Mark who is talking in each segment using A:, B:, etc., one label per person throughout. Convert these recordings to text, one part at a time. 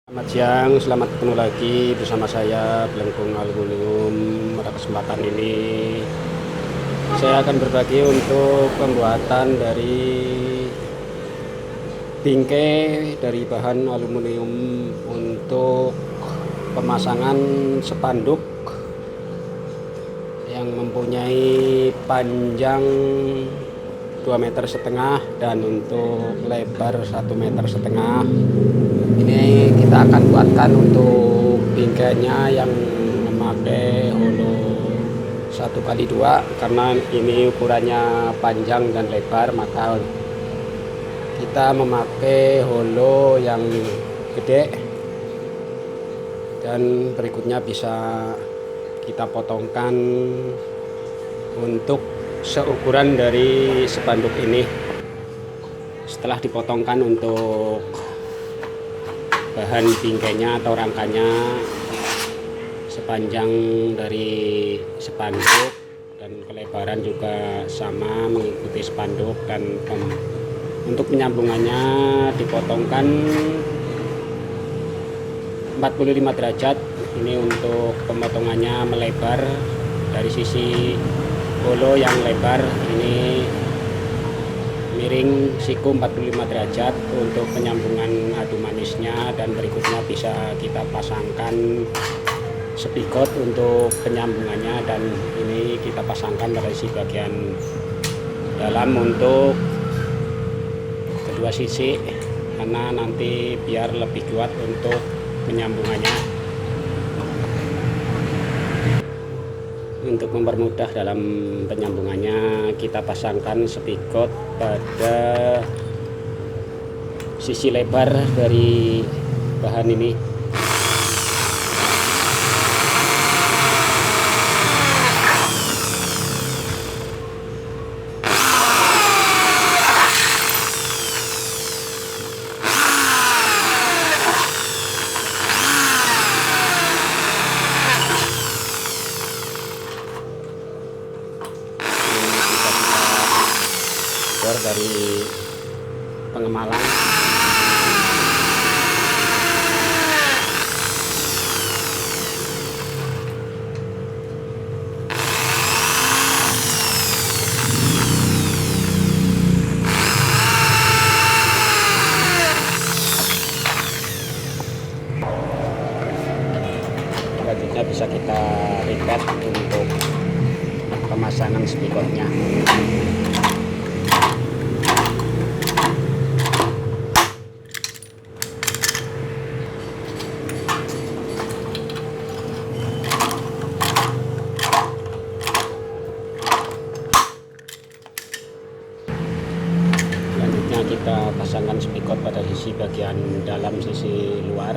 A: Selamat siang, selamat ketemu lagi bersama saya Blengkung Aluminium. Pada kesempatan ini saya akan berbagi untuk pembuatan dari bingkai dari bahan aluminium untuk pemasangan spanduk yang mempunyai panjang 2,5 meter dan untuk lebar 1,5 meter. Ini kita akan buatkan untuk bingkainya yang memakai holo 1x2 karena ini ukurannya panjang dan lebar, maka kita memakai holo yang gede dan berikutnya bisa kita potongkan untuk seukuran dari spanduk ini. Setelah dipotongkan untuk bahan bingkainya atau rangkanya sepanjang dari spanduk dan kelebaran juga sama mengikuti spanduk, dan untuk penyambungannya dipotongkan 45 derajat. Ini untuk pemotongannya melebar dari sisi holo yang lebar ini miring siku 45 derajat untuk penyambungan adu manisnya, dan berikutnya bisa kita pasangkan spigot untuk penyambungannya, dan ini kita pasangkan pada sisi bagian dalam untuk kedua sisi karena nanti biar lebih kuat untuk penyambungannya. Untuk mempermudah dalam penyambungannya, kita pasangkan spigot pada sisi lebar dari bahan ini. Dari pengemalan selanjutnya bisa kita repeat untuk pemasangan spigotnya. Kita pasangkan spigot pada sisi bagian dalam sisi luar.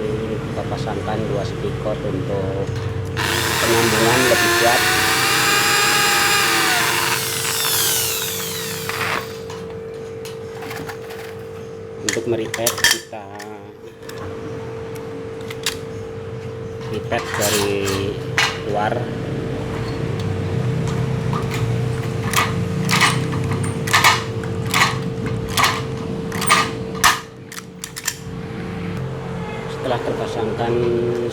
A: Ini kita pasangkan 2 spigot untuk penyambungan lebih kuat. Untuk meripet, kita ripet dari luar. Setelah terpasangkan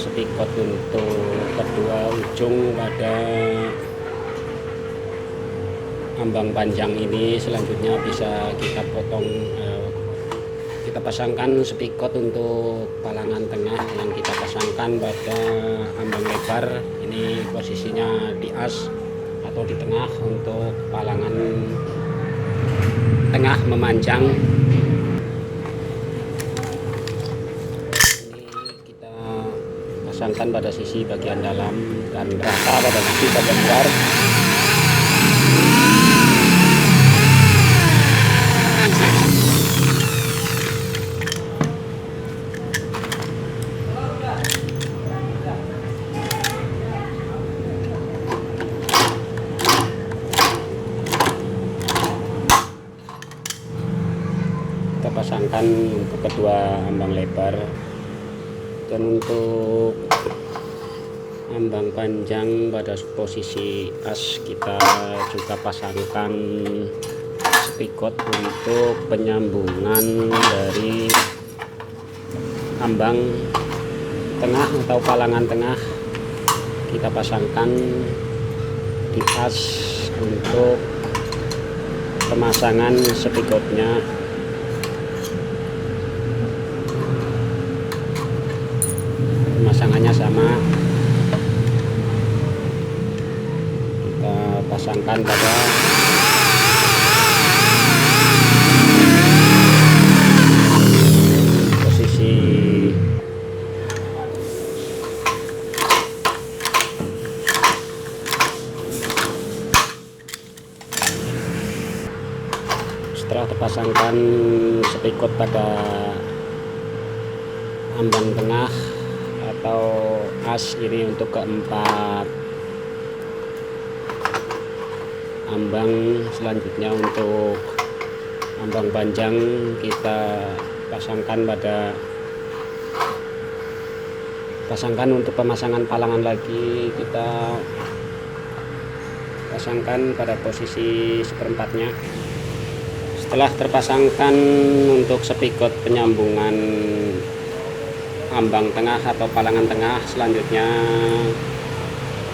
A: spigot untuk kedua ujung pada ambang panjang ini, selanjutnya bisa kita potong. Kita pasangkan spigot untuk palangan tengah yang kita pasangkan pada ambang lebar. Ini posisinya di as atau di tengah untuk palangan tengah memanjang. Ini kita pasangkan pada sisi bagian dalam dan rata pada sisi bagian luar. Kita pasangkan untuk kedua ambang lebar. Dan untuk ambang panjang pada posisi as kita juga pasangkan spikot untuk penyambungan dari ambang tengah atau palangan tengah. Kita pasangkan di as untuk pemasangan spikotnya. Pemasangannya sama, kita pasangkan pada posisi setelah terpasangkan spikot pada ambang tengah atau as ini untuk keempat ambang. Selanjutnya untuk ambang panjang kita pasangkan untuk pemasangan palangan lagi, kita pasangkan pada posisi seperempatnya. Setelah terpasangkan untuk spikot penyambungan ambang tengah atau palangan tengah, selanjutnya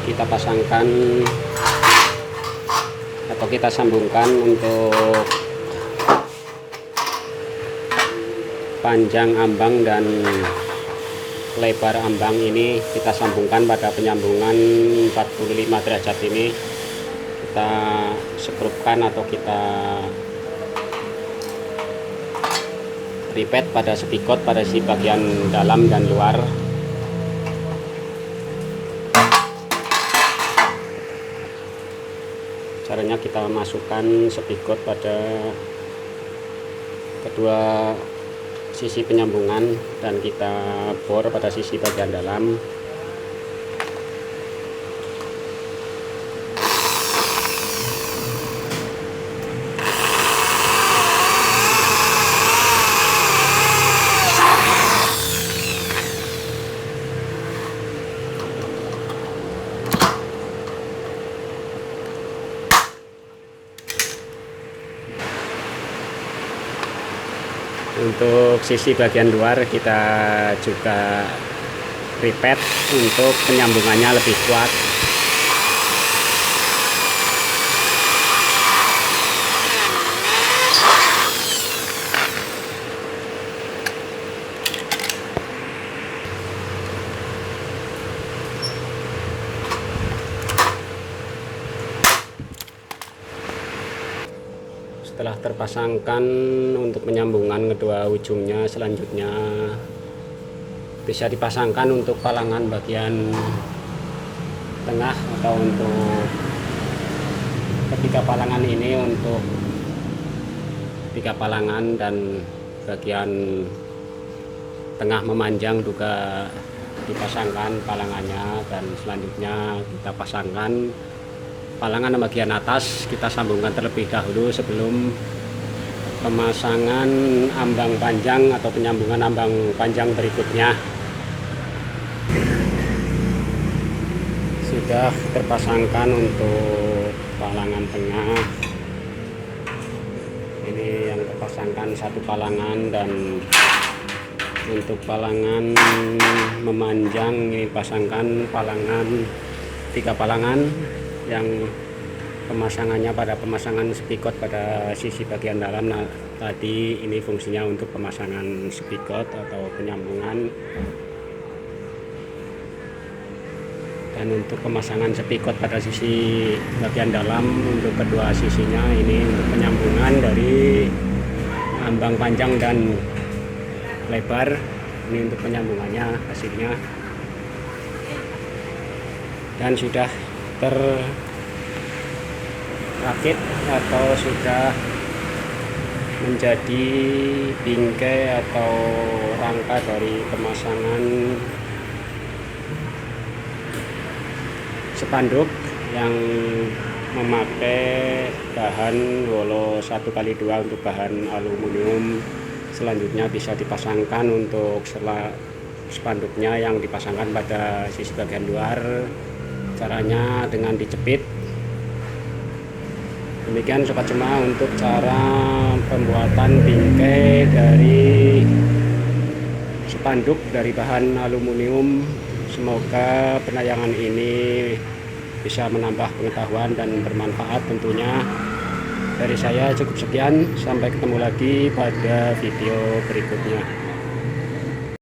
A: kita pasangkan atau kita sambungkan untuk panjang ambang dan lebar ambang. Ini kita sambungkan pada penyambungan 45 derajat ini, kita sekrupkan atau kita ripet pada spikot pada si bagian dalam dan luar. Caranya kita masukkan spikot pada kedua sisi penyambungan dan kita bor pada sisi bagian dalam. Untuk sisi bagian luar kita juga ripet untuk penyambungannya lebih kuat. Setelah terpasangkan untuk penyambungan kedua ujungnya, selanjutnya bisa dipasangkan untuk palangan bagian tengah atau untuk ketiga palangan ini, untuk tiga palangan dan bagian tengah memanjang juga dipasangkan palangannya. Dan selanjutnya kita pasangkan palangan bagian atas, kita sambungkan terlebih dahulu sebelum pemasangan ambang panjang atau penyambungan ambang panjang berikutnya. Sudah terpasangkan untuk palangan tengah, ini yang terpasangkan satu palangan, dan untuk palangan memanjang ini pasangkan palangan tiga palangan yang pemasangannya pada pemasangan spikot pada sisi bagian dalam. Nah, tadi ini fungsinya untuk pemasangan spikot atau penyambungan. Dan untuk pemasangan spikot pada sisi bagian dalam untuk kedua sisinya, ini untuk penyambungan dari ambang panjang dan lebar. Ini untuk penyambungannya hasilnya, dan sudah terrakit atau sudah menjadi bingkai atau rangka dari pemasangan spanduk yang memakai bahan Wolo 1x2 untuk bahan aluminium Selanjutnya bisa dipasangkan untuk spanduknya yang dipasangkan pada sisi bagian luar. Caranya dengan dijepit. Demikian Sobat Semua untuk cara pembuatan bingkai dari spanduk dari bahan aluminium. Semoga penayangan ini bisa menambah pengetahuan dan bermanfaat tentunya. Dari saya cukup sekian, sampai ketemu lagi pada video berikutnya.